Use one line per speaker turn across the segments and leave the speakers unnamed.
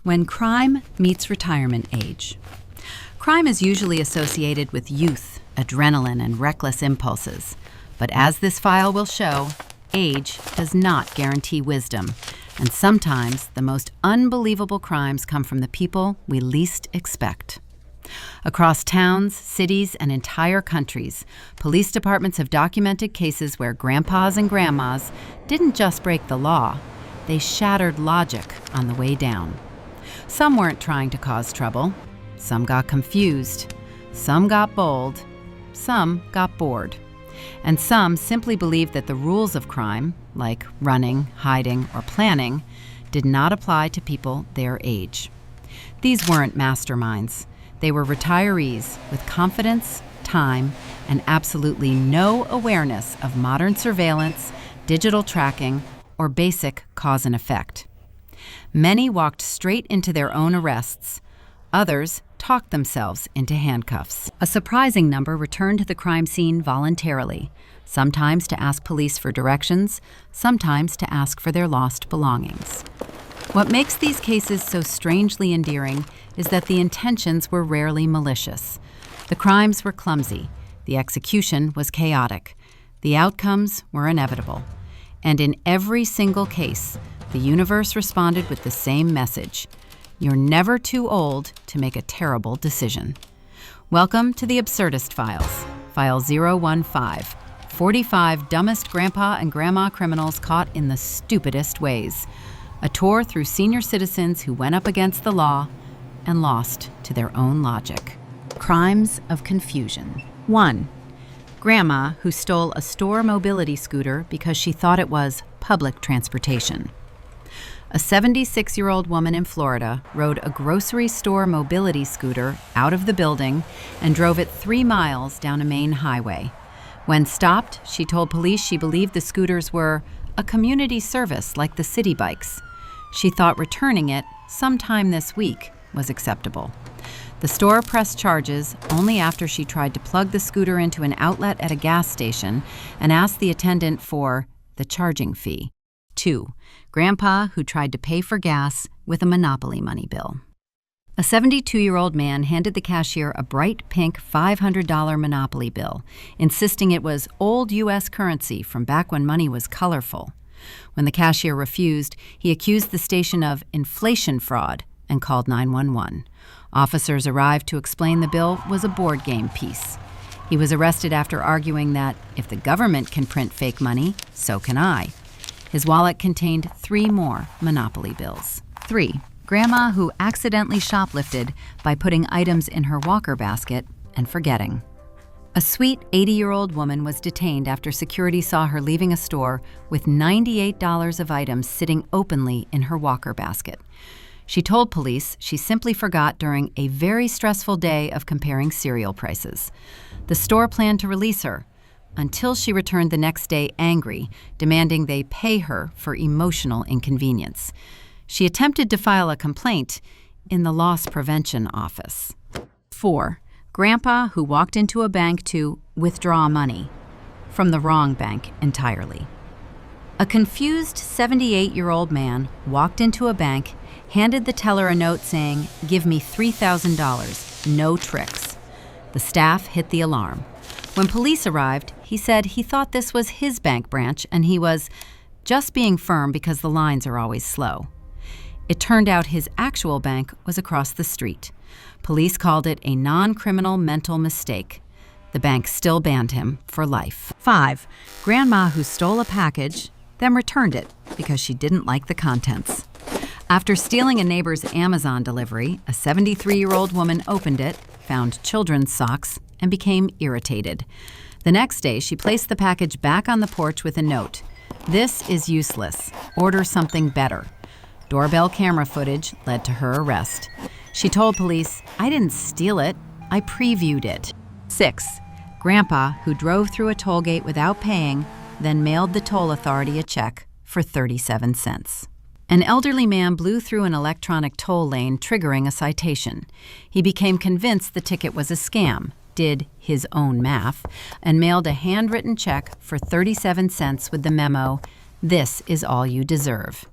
When crime meets retirement age. Crime is usually associated with youth, adrenaline, and reckless impulses. But as this file will show, age does not guarantee wisdom, and sometimes the most unbelievable crimes come from the people we least expect. Across towns, cities, and entire countries, police departments have documented cases where grandpas and grandmas didn't just break the law, they shattered logic on the way down. Some weren't trying to cause trouble. Some got confused. Some got bold. Some got bored. And some simply believed that the rules of crime, like running, hiding, or planning, did not apply to people their age. These weren't masterminds. They were retirees with confidence, time, and absolutely no awareness of modern surveillance, digital tracking, or basic cause and effect. Many walked straight into their own arrests. Others talked themselves into handcuffs. A surprising number returned to the crime scene voluntarily, sometimes to ask police for directions, sometimes to ask for their lost belongings. What makes these cases so strangely endearing is that the intentions were rarely malicious. The crimes were clumsy. The execution was chaotic. The outcomes were inevitable. And in every single case, the universe responded with the same message: you're never too old to make a terrible decision. Welcome to the Absurdist Files, File 015, 45 dumbest grandpa and grandma criminals caught in the stupidest ways. A tour through senior citizens who went up against the law and lost to their own logic. Crimes of confusion. 1. Grandma who stole a store mobility scooter because she thought it was public transportation. A 76-year-old woman in Florida rode a grocery store mobility scooter out of the building and drove it 3 miles down a main highway. When stopped, she told police she believed the scooters were a community service like the city bikes. She thought returning it sometime this week was acceptable. The store pressed charges only after she tried to plug the scooter into an outlet at a gas station and asked the attendant for the charging fee. 2. Grandpa who tried to pay for gas with a Monopoly money bill. A 72-year-old man handed the cashier a bright pink $500 Monopoly bill, insisting it was old U.S. currency from back when money was colorful. When the cashier refused, he accused the station of inflation fraud and called 911. Officers arrived to explain the bill was a board game piece. He was arrested after arguing that if the government can print fake money, so can I. His wallet contained 3 more Monopoly bills. 3. Grandma who accidentally shoplifted by putting items in her walker basket and forgetting. A sweet 80-year-old woman was detained after security saw her leaving a store with $98 of items sitting openly in her walker basket. She told police she simply forgot during a very stressful day of comparing cereal prices. The store planned to release her until she returned the next day angry, demanding they pay her for emotional inconvenience. She attempted to file a complaint in the loss prevention office. 4. Grandpa who walked into a bank to withdraw money from the wrong bank entirely. A confused 78-year-old man walked into a bank, handed the teller a note saying, "Give me $3,000, no tricks." The staff hit the alarm. When police arrived, he said he thought this was his bank branch and he was just being firm because the lines are always slow. It turned out his actual bank was across the street. Police called it a non-criminal mental mistake. The bank still banned him for life. 5. Grandma who stole a package, then returned it because she didn't like the contents. After stealing a neighbor's Amazon delivery, a 73-year-old woman opened it, found children's socks, and became irritated. The next day, she placed the package back on the porch with a note. "This is useless. Order something better." Doorbell camera footage led to her arrest. She told police, "I didn't steal it. I previewed it." 6. Grandpa who drove through a toll gate without paying, then mailed the toll authority a check for 37 cents. An elderly man blew through an electronic toll lane, triggering a citation. He became convinced the ticket was a scam, did his own math, and mailed a handwritten check for 37 cents with the memo, "This is all you deserve."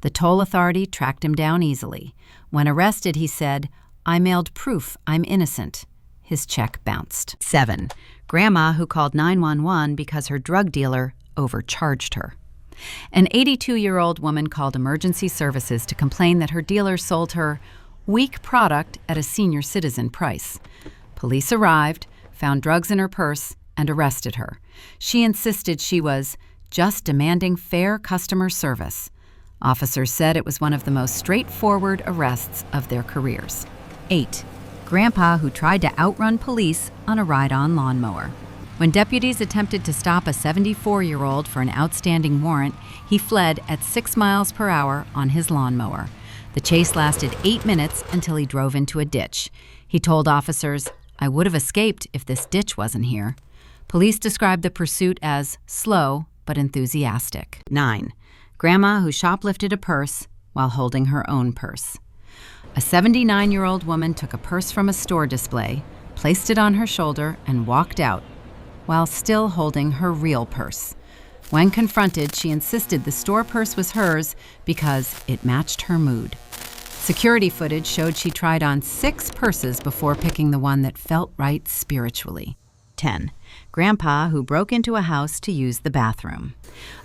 The toll authority tracked him down easily. When arrested, he said, "I mailed proof I'm innocent." His check bounced. 7. Grandma who called 911 because her drug dealer overcharged her. An 82-year-old woman called emergency services to complain that her dealer sold her weak product at a senior citizen price. Police arrived, found drugs in her purse, and arrested her. She insisted she was just demanding fair customer service. Officers said it was one of the most straightforward arrests of their careers. 8. Grandpa who tried to outrun police on a ride-on lawnmower. When deputies attempted to stop a 74-year-old for an outstanding warrant, he fled at 6 miles per hour on his lawnmower. The chase lasted 8 minutes until he drove into a ditch. He told officers, "I would have escaped if this ditch wasn't here." Police described the pursuit as slow but enthusiastic. 9. Grandma who shoplifted a purse while holding her own purse. A 79-year-old woman took a purse from a store display, placed it on her shoulder, and walked out, while still holding her real purse. When confronted, she insisted the store purse was hers because it matched her mood. Security footage showed she tried on 6 purses before picking the one that felt right spiritually. 10. Grandpa who broke into a house to use the bathroom.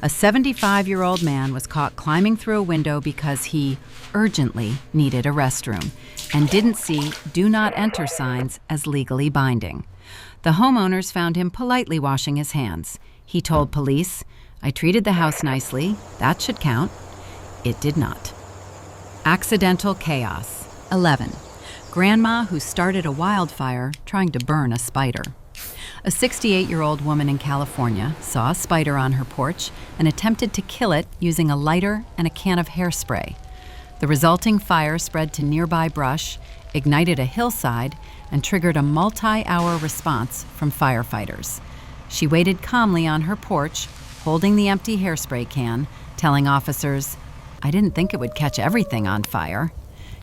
A 75-year-old man was caught climbing through a window because he urgently needed a restroom and didn't see "Do Not Enter" signs as legally binding. The homeowners found him politely washing his hands. He told police, "I treated the house nicely. That should count." It did not. Accidental chaos. 11. Grandma who started a wildfire trying to burn a spider. A 68-year-old woman in California saw a spider on her porch and attempted to kill it using a lighter and a can of hairspray. The resulting fire spread to nearby brush, ignited a hillside, and triggered a multi-hour response from firefighters. She waited calmly on her porch, holding the empty hairspray can, telling officers, "I didn't think it would catch everything on fire."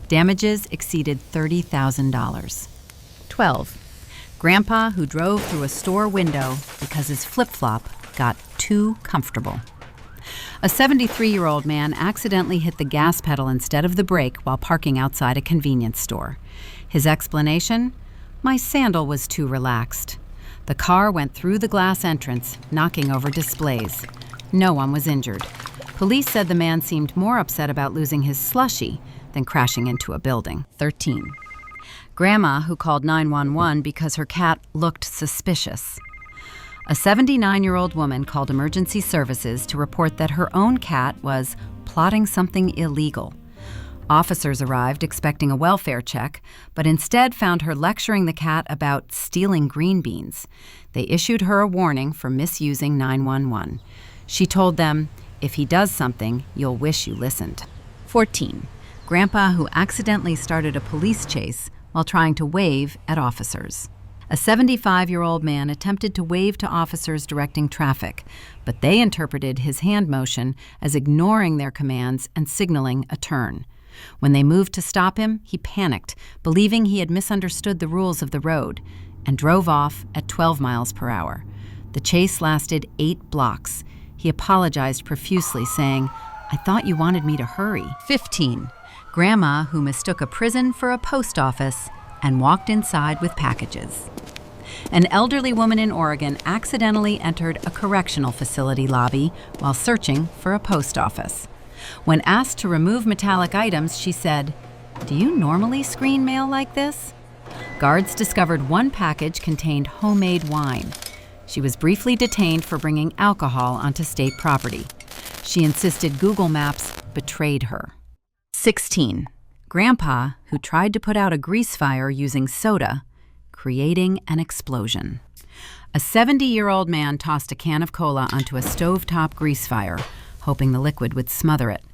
Damages exceeded $30,000. 12. Grandpa who drove through a store window because his flip-flop got too comfortable. A 73-year-old man accidentally hit the gas pedal instead of the brake while parking outside a convenience store. His explanation? "My sandal was too relaxed." The car went through the glass entrance, knocking over displays. No one was injured. Police said the man seemed more upset about losing his slushie than crashing into a building. 13. Grandma who called 911 because her cat looked suspicious. A 79-year-old woman called emergency services to report that her own cat was plotting something illegal. Officers arrived expecting a welfare check, but instead found her lecturing the cat about stealing green beans. They issued her a warning for misusing 911. She told them, "If he does something, you'll wish you listened." 14. Grandpa who accidentally started a police chase while trying to wave at officers. A 75-year-old man attempted to wave to officers directing traffic, but they interpreted his hand motion as ignoring their commands and signaling a turn. When they moved to stop him, he panicked, believing he had misunderstood the rules of the road, and drove off at 12 miles per hour. The chase lasted 8 blocks. He apologized profusely, saying, "I thought you wanted me to hurry." 15. Grandma who mistook a prison for a post office and walked inside with packages. An elderly woman in Oregon accidentally entered a correctional facility lobby while searching for a post office. When asked to remove metallic items, she said, "Do you normally screen mail like this?" Guards discovered one package contained homemade wine. She was briefly detained for bringing alcohol onto state property. She insisted Google Maps betrayed her. 16. Grandpa who tried to put out a grease fire using soda, creating an explosion. A 70-year-old man tossed a can of cola onto a stovetop grease fire, hoping the liquid would smother it.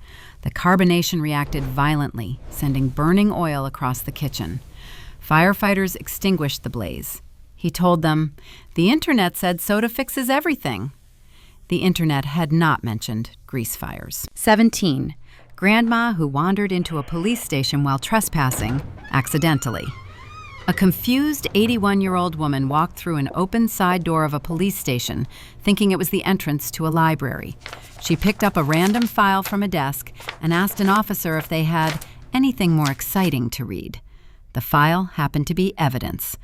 The carbonation reacted violently, sending burning oil across the kitchen. Firefighters extinguished the blaze. He told them, "The internet said soda fixes everything." The internet had not mentioned grease fires. 17. Grandma who wandered into a police station while trespassing, accidentally. A confused 81-year-old woman walked through an open side door of a police station, thinking it was the entrance to a library. She picked up a random file from a desk and asked an officer if they had anything more exciting to read. The file happened to be evidence.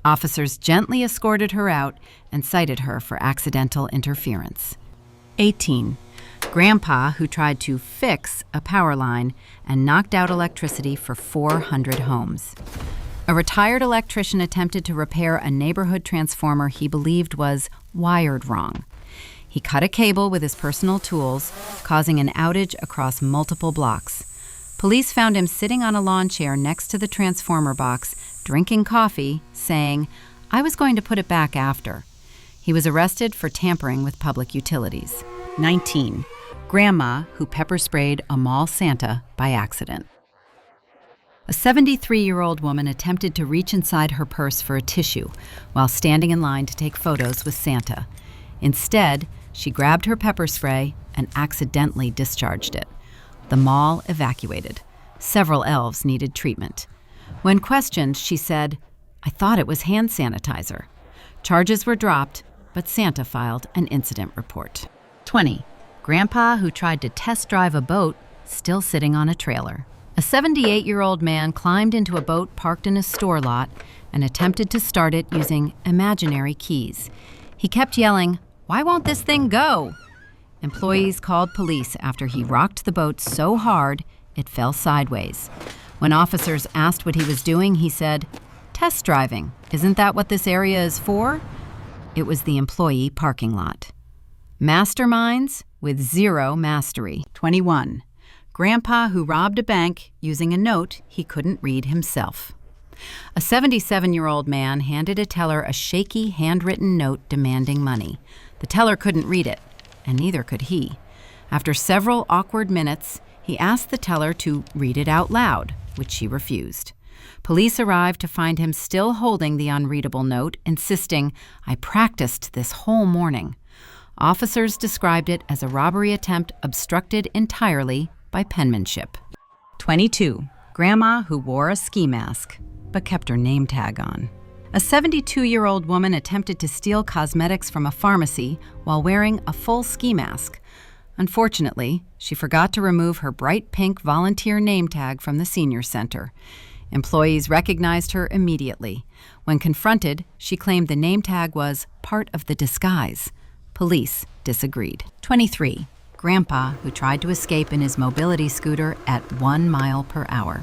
Officers gently escorted her out and cited her for accidental interference. 18. Grandpa who tried to fix a power line and knocked out electricity for 400 homes. A retired electrician attempted to repair a neighborhood transformer he believed was wired wrong. He cut a cable with his personal tools, causing an outage across multiple blocks. Police found him sitting on a lawn chair next to the transformer box, drinking coffee, saying, "I was going to put it back after." He was arrested for tampering with public utilities. 19. Grandma who pepper sprayed a mall Santa by accident. A 73-year-old woman attempted to reach inside her purse for a tissue while standing in line to take photos with Santa. Instead, she grabbed her pepper spray and accidentally discharged it. The mall evacuated. Several elves needed treatment. When questioned, she said, "I thought it was hand sanitizer." Charges were dropped, but Santa filed an incident report. 20. Grandpa who tried to test drive a boat, still sitting on a trailer. A 78-year-old man climbed into a boat parked in a store lot and attempted to start it using imaginary keys. He kept yelling, "Why won't this thing go?" Employees called police after he rocked the boat so hard it fell sideways. When officers asked what he was doing, he said, "Test driving. Isn't that what this area is for?" It was the employee parking lot. Masterminds with zero mastery. 21. Grandpa who robbed a bank using a note he couldn't read himself. A 77-year-old man handed a teller a shaky, handwritten note demanding money. The teller couldn't read it, and neither could he. After several awkward minutes, he asked the teller to read it out loud, which she refused. Police arrived to find him still holding the unreadable note, insisting, "I practiced this whole morning." Officers described it as a robbery attempt obstructed entirely by penmanship. 22. Grandma who wore a ski mask, but kept her name tag on. A 72-year-old woman attempted to steal cosmetics from a pharmacy while wearing a full ski mask. Unfortunately, she forgot to remove her bright pink volunteer name tag from the senior center. Employees recognized her immediately. When confronted, she claimed the name tag was part of the disguise. Police disagreed. 23. Grandpa who tried to escape in his mobility scooter at 1 mile per hour.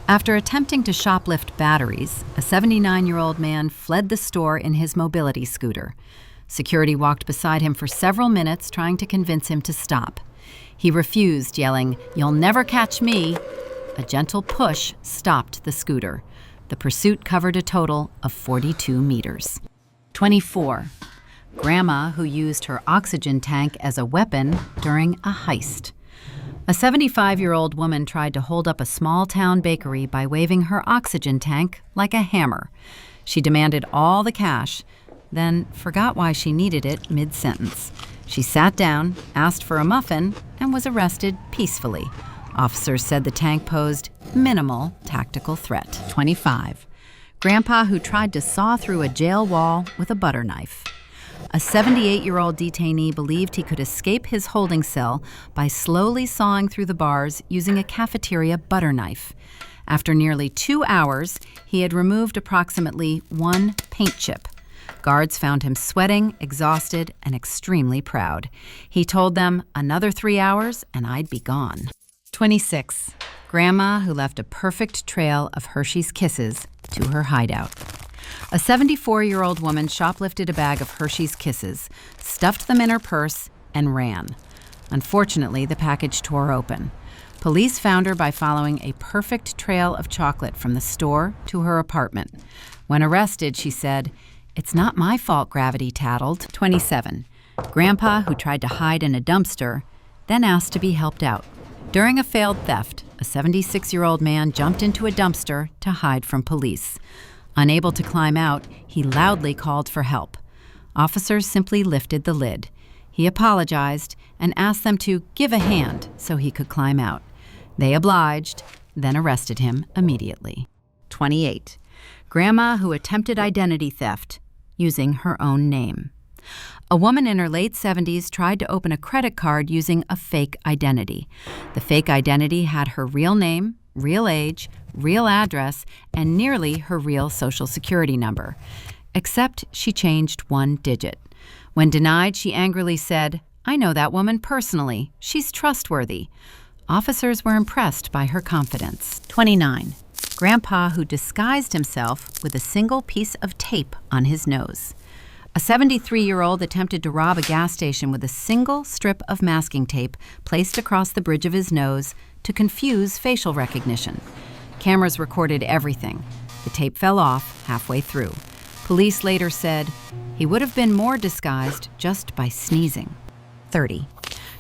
After attempting to shoplift batteries, a 79-year-old man fled the store in his mobility scooter. Security walked beside him for several minutes trying to convince him to stop. He refused, yelling, "You'll never catch me." A gentle push stopped the scooter. The pursuit covered a total of 42 meters. 24. Grandma who used her oxygen tank as a weapon during a heist. A 75-year-old woman tried to hold up a small-town bakery by waving her oxygen tank like a hammer. She demanded all the cash, then forgot why she needed it mid-sentence. She sat down, asked for a muffin, and was arrested peacefully. Officers said the tank posed minimal tactical threat. 25. Grandpa who tried to saw through a jail wall with a butter knife. A 78-year-old detainee believed he could escape his holding cell by slowly sawing through the bars using a cafeteria butter knife. After nearly 2 hours, he had removed approximately 1 paint chip. Guards found him sweating, exhausted, and extremely proud. He told them, "Another 3 hours and I'd be gone." 26. Grandma who left a perfect trail of Hershey's Kisses to her hideout. A 74-year-old woman shoplifted a bag of Hershey's Kisses, stuffed them in her purse, and ran. Unfortunately, the package tore open. Police found her by following a perfect trail of chocolate from the store to her apartment. When arrested, she said, "It's not my fault gravity tattled." 27. Grandpa who tried to hide in a dumpster, then asked to be helped out. During a failed theft, a 76-year-old man jumped into a dumpster to hide from police. Unable to climb out, he loudly called for help. Officers simply lifted the lid. He apologized and asked them to give a hand so he could climb out. They obliged, then arrested him immediately. 28. Grandma who attempted identity theft using her own name. A woman in her late 70s tried to open a credit card using a fake identity. The fake identity had her real name, real age, real address, and nearly her real social security number. Except she changed one digit. When denied, she angrily said, "I know that woman personally. She's trustworthy." Officers were impressed by her confidence. 29. Grandpa who disguised himself with a single piece of tape on his nose. A 73-year-old attempted to rob a gas station with a single strip of masking tape placed across the bridge of his nose to confuse facial recognition. Cameras recorded everything. The tape fell off halfway through. Police later said he would have been more disguised just by sneezing. 30.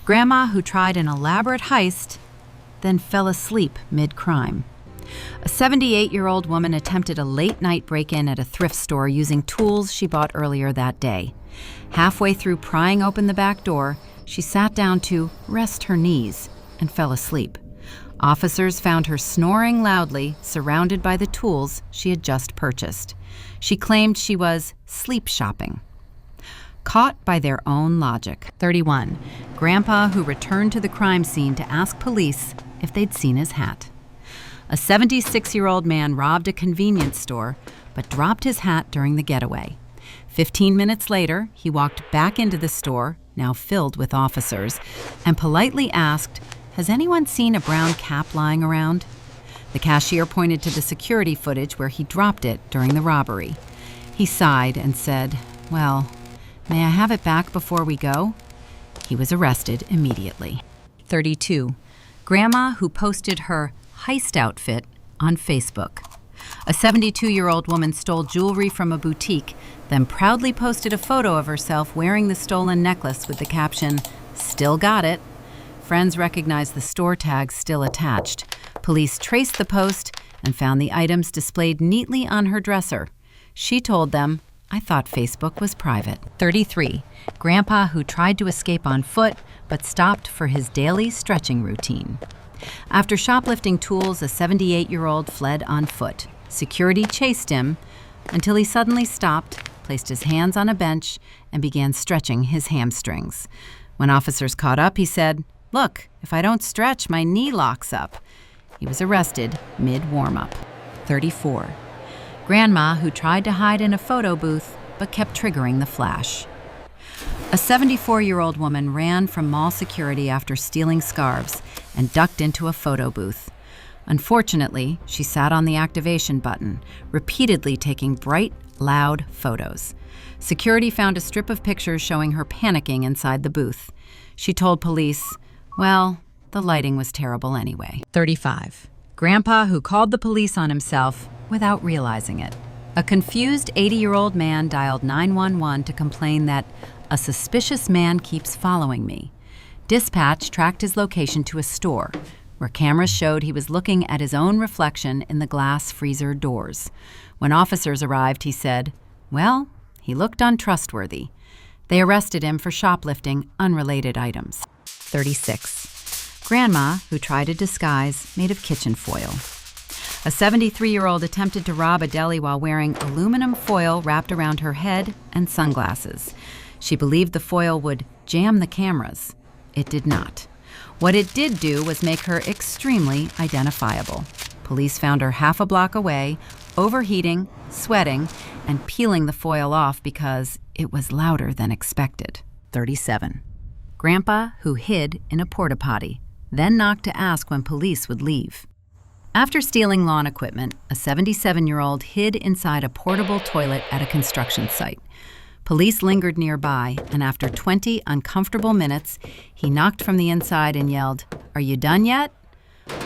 Grandma who tried an elaborate heist, then fell asleep mid-crime. A 78-year-old woman attempted a late-night break-in at a thrift store using tools she bought earlier that day. Halfway through prying open the back door, she sat down to rest her knees and fell asleep. Officers found her snoring loudly, surrounded by the tools she had just purchased. She claimed she was sleep shopping. Caught by their own logic. 31. Grandpa who returned to the crime scene to ask police if they'd seen his hat. A 76-year-old man robbed a convenience store, but dropped his hat during the getaway. 15 minutes later, he walked back into the store, now filled with officers, and politely asked, "Has anyone seen a brown cap lying around?" The cashier pointed to the security footage where he dropped it during the robbery. He sighed and said, "Well, may I have it back before we go?" He was arrested immediately. 32. Grandma who posted her heist outfit on Facebook. A 72-year-old woman stole jewelry from a boutique, then proudly posted a photo of herself wearing the stolen necklace with the caption, "Still got it." Friends recognized the store tag still attached. Police traced the post and found the items displayed neatly on her dresser. She told them, "I thought Facebook was private." 33. Grandpa who tried to escape on foot but stopped for his daily stretching routine. After shoplifting tools, a 78-year-old fled on foot. Security chased him until he suddenly stopped, placed his hands on a bench, and began stretching his hamstrings. When officers caught up, he said, "Look, if I don't stretch, my knee locks up." He was arrested mid-warm-up. 34. Grandma who tried to hide in a photo booth but kept triggering the flash. A 74-year-old woman ran from mall security after stealing scarves and ducked into a photo booth. Unfortunately, she sat on the activation button, repeatedly taking bright, loud photos. Security found a strip of pictures showing her panicking inside the booth. She told police, "Well, the lighting was terrible anyway." 35. Grandpa who called the police on himself without realizing it. A confused 80-year-old man dialed 911 to complain that a suspicious man keeps following me. Dispatch tracked his location to a store, where cameras showed he was looking at his own reflection in the glass freezer doors. When officers arrived, he said, "Well, he looked untrustworthy." They arrested him for shoplifting unrelated items. 36. Grandma who tried a disguise made of kitchen foil. A 73-year-old attempted to rob a deli while wearing aluminum foil wrapped around her head and sunglasses. She believed the foil would jam the cameras. It did not. What it did do was make her extremely identifiable. Police found her half a block away, overheating, sweating, and peeling the foil off because it was louder than expected. 37. Grandpa who hid in a porta potty, then knocked to ask when police would leave. After stealing lawn equipment, a 77-year-old hid inside a portable toilet at a construction site. Police lingered nearby, and after 20 uncomfortable minutes, he knocked from the inside and yelled, "Are you done yet?"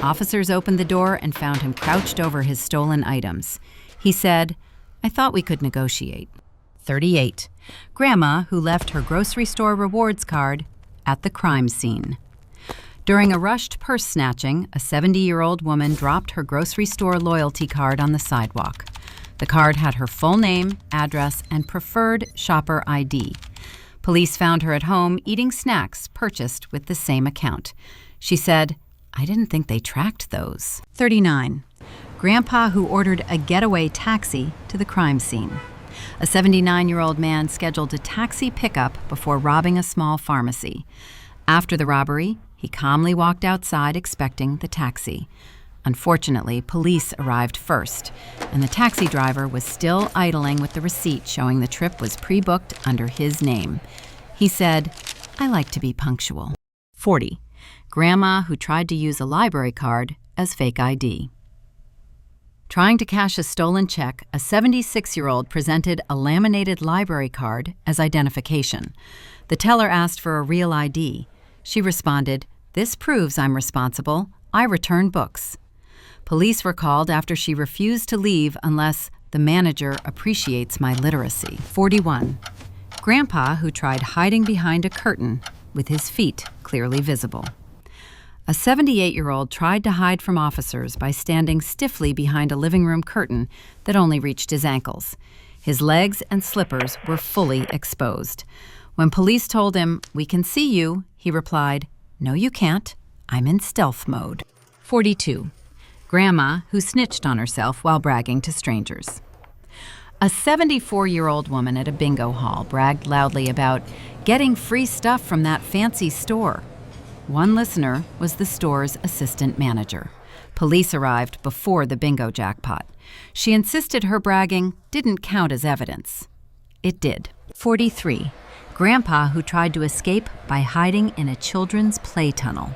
Officers opened the door and found him crouched over his stolen items. He said, "I thought we could negotiate." 38. Grandma who left her grocery store rewards card at the crime scene. During a rushed purse snatching, a 70-year-old woman dropped her grocery store loyalty card on the sidewalk. The card had her full name, address, and preferred shopper ID. Police found her at home eating snacks purchased with the same account. She said, "I didn't think they tracked those." 39. Grandpa who ordered a getaway taxi to the crime scene. A 79-year-old man scheduled a taxi pickup before robbing a small pharmacy. After the robbery, he calmly walked outside expecting the taxi. Unfortunately, police arrived first, and the taxi driver was still idling with the receipt showing the trip was pre-booked under his name. He said, "I like to be punctual." 40. Grandma who tried to use a library card as fake ID. Trying to cash a stolen check, a 76-year-old presented a laminated library card as identification. The teller asked for a real ID. She responded, "This proves I'm responsible. I return books." Police were called after she refused to leave unless the manager appreciates my literacy. 41. Grandpa who tried hiding behind a curtain with his feet clearly visible. A 78-year-old tried to hide from officers by standing stiffly behind a living room curtain that only reached his ankles. His legs and slippers were fully exposed. When police told him, "We can see you," he replied, "No, you can't. I'm in stealth mode." 42. Grandma who snitched on herself while bragging to strangers. A 74-year-old woman at a bingo hall bragged loudly about getting free stuff from that fancy store. One listener was the store's assistant manager. Police arrived before the bingo jackpot. She insisted her bragging didn't count as evidence. It did. 43. Grandpa who tried to escape by hiding in a children's play tunnel.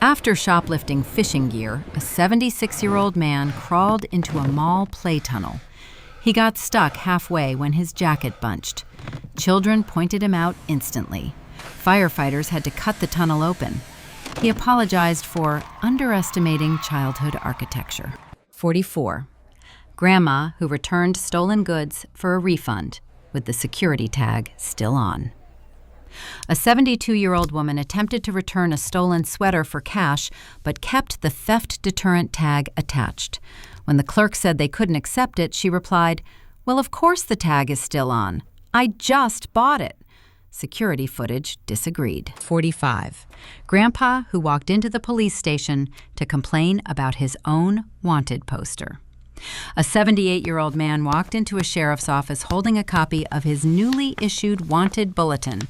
After shoplifting fishing gear, a 76-year-old man crawled into a mall play tunnel. He got stuck halfway when his jacket bunched. Children pointed him out instantly. Firefighters had to cut the tunnel open. He apologized for underestimating childhood architecture. 44. Grandma who returned stolen goods for a refund with the security tag still on. A 72-year-old woman attempted to return a stolen sweater for cash but kept the theft deterrent tag attached. When the clerk said they couldn't accept it, she replied, "Well, of course the tag is still on. I just bought it." Security footage disagreed. 45. Grandpa who walked into the police station to complain about his own wanted poster. A 78-year-old man walked into a sheriff's office holding a copy of his newly issued wanted bulletin,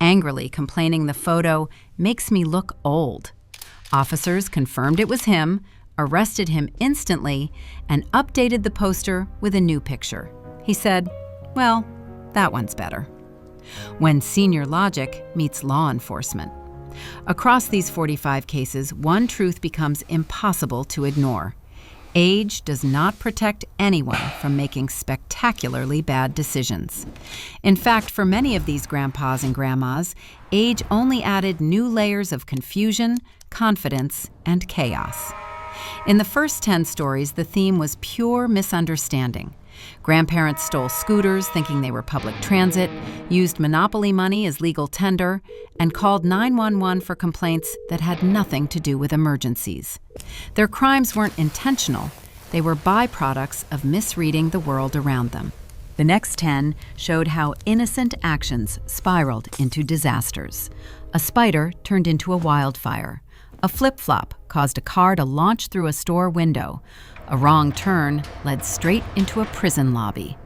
angrily complaining the photo makes me look old. Officers confirmed it was him, arrested him instantly, and updated the poster with a new picture. He said, "Well, that one's better." When senior logic meets law enforcement. Across these 45 cases, one truth becomes impossible to ignore. Age does not protect anyone from making spectacularly bad decisions. In fact, for many of these grandpas and grandmas, age only added new layers of confusion, confidence, and chaos. In the first 10 stories, the theme was pure misunderstanding. Grandparents stole scooters thinking they were public transit, used monopoly money as legal tender, and called 911 for complaints that had nothing to do with emergencies. Their crimes weren't intentional. They were byproducts of misreading the world around them. The next 10 showed how innocent actions spiraled into disasters. A spider turned into a wildfire. A flip-flop caused a car to launch through a store window. A wrong turn led straight into a prison lobby.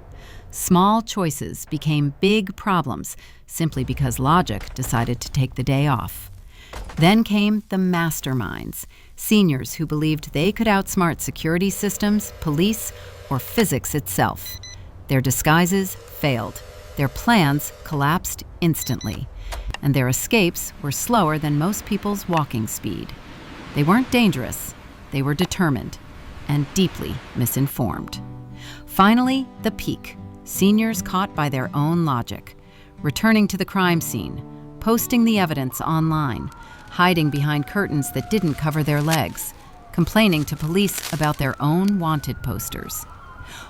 Small choices became big problems simply because logic decided to take the day off. Then came the masterminds, seniors who believed they could outsmart security systems, police, or physics itself. Their disguises failed. Their plans collapsed instantly. And their escapes were slower than most people's walking speed. They weren't dangerous. They were determined and deeply misinformed. Finally, the peak. Seniors caught by their own logic, returning to the crime scene, posting the evidence online, hiding behind curtains that didn't cover their legs, complaining to police about their own wanted posters.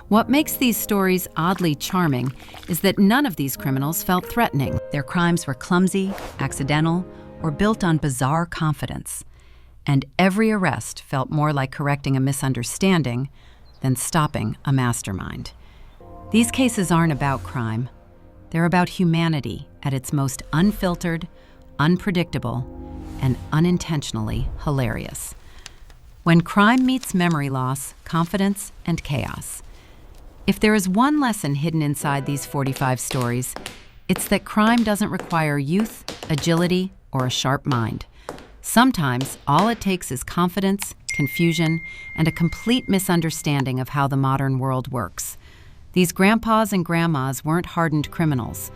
What makes these stories oddly charming is that none of these criminals felt threatening. Their crimes were clumsy, accidental, or built on bizarre confidence. And every arrest felt more like correcting a misunderstanding than stopping a mastermind. These cases aren't about crime. They're about humanity at its most unfiltered, unpredictable, and unintentionally hilarious. When crime meets memory loss, confidence, and chaos. If there is one lesson hidden inside these 45 stories, it's that crime doesn't require youth, agility, or a sharp mind. Sometimes all it takes is confidence confusion, and a complete misunderstanding of how the modern world works. These grandpas and grandmas weren't hardened criminals.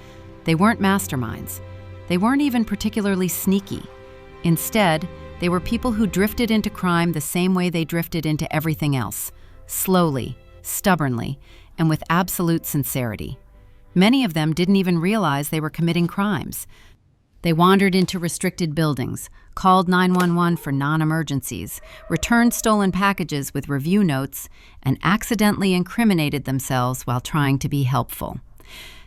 They weren't masterminds. They weren't even particularly sneaky. Instead, they were people who drifted into crime the same way they drifted into everything else, slowly, stubbornly, and with absolute sincerity. Many of them didn't even realize they were committing crimes. They wandered into restricted buildings, called 911 for non-emergencies, returned stolen packages with review notes, and accidentally incriminated themselves while trying to be helpful.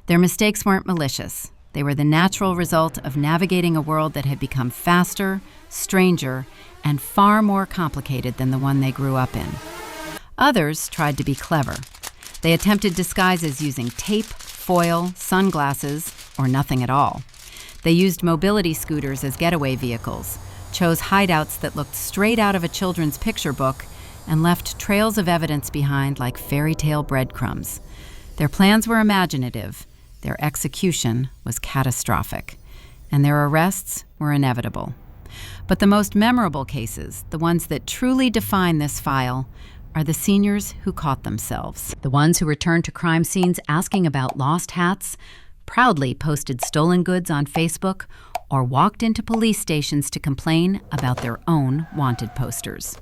Their mistakes weren't malicious. They were the natural result of navigating a world that had become faster, stranger, and far more complicated than the one they grew up in. Others tried to be clever. They attempted disguises using tape, foil, sunglasses, or nothing at all. They used mobility scooters as getaway vehicles, chose hideouts that looked straight out of a children's picture book, and left trails of evidence behind like fairy tale breadcrumbs. Their plans were imaginative. Their execution was catastrophic, and their arrests were inevitable. But the most memorable cases, the ones that truly define this file, are the seniors who caught themselves. The ones who returned to crime scenes asking about lost hats, proudly posted stolen goods on Facebook, or walked into police stations to complain about their own wanted posters.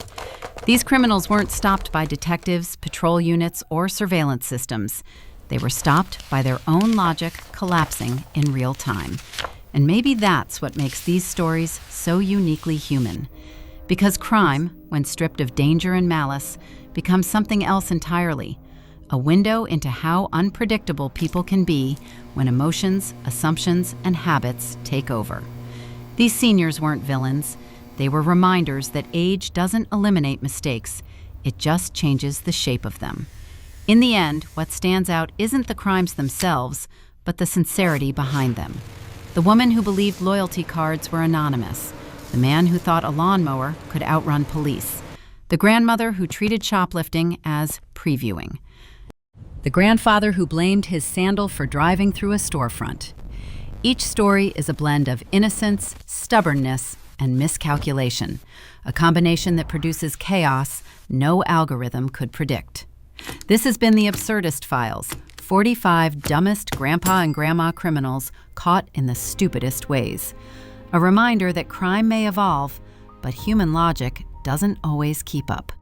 These criminals weren't stopped by detectives, patrol units, or surveillance systems. They were stopped by their own logic collapsing in real time. And maybe that's what makes these stories so uniquely human. Because crime, when stripped of danger and malice, becomes something else entirely. A window into how unpredictable people can be when emotions, assumptions, and habits take over. These seniors weren't villains. They were reminders that age doesn't eliminate mistakes. It just changes the shape of them. In the end, what stands out isn't the crimes themselves, but the sincerity behind them. The woman who believed loyalty cards were anonymous. The man who thought a lawnmower could outrun police. The grandmother who treated shoplifting as previewing. The grandfather who blamed his sandal for driving through a storefront. Each story is a blend of innocence, stubbornness, and miscalculation, a combination that produces chaos no algorithm could predict. This has been the Absurdist Files, 45 dumbest grandpa and grandma criminals caught in the stupidest ways. A reminder that crime may evolve, but human logic doesn't always keep up.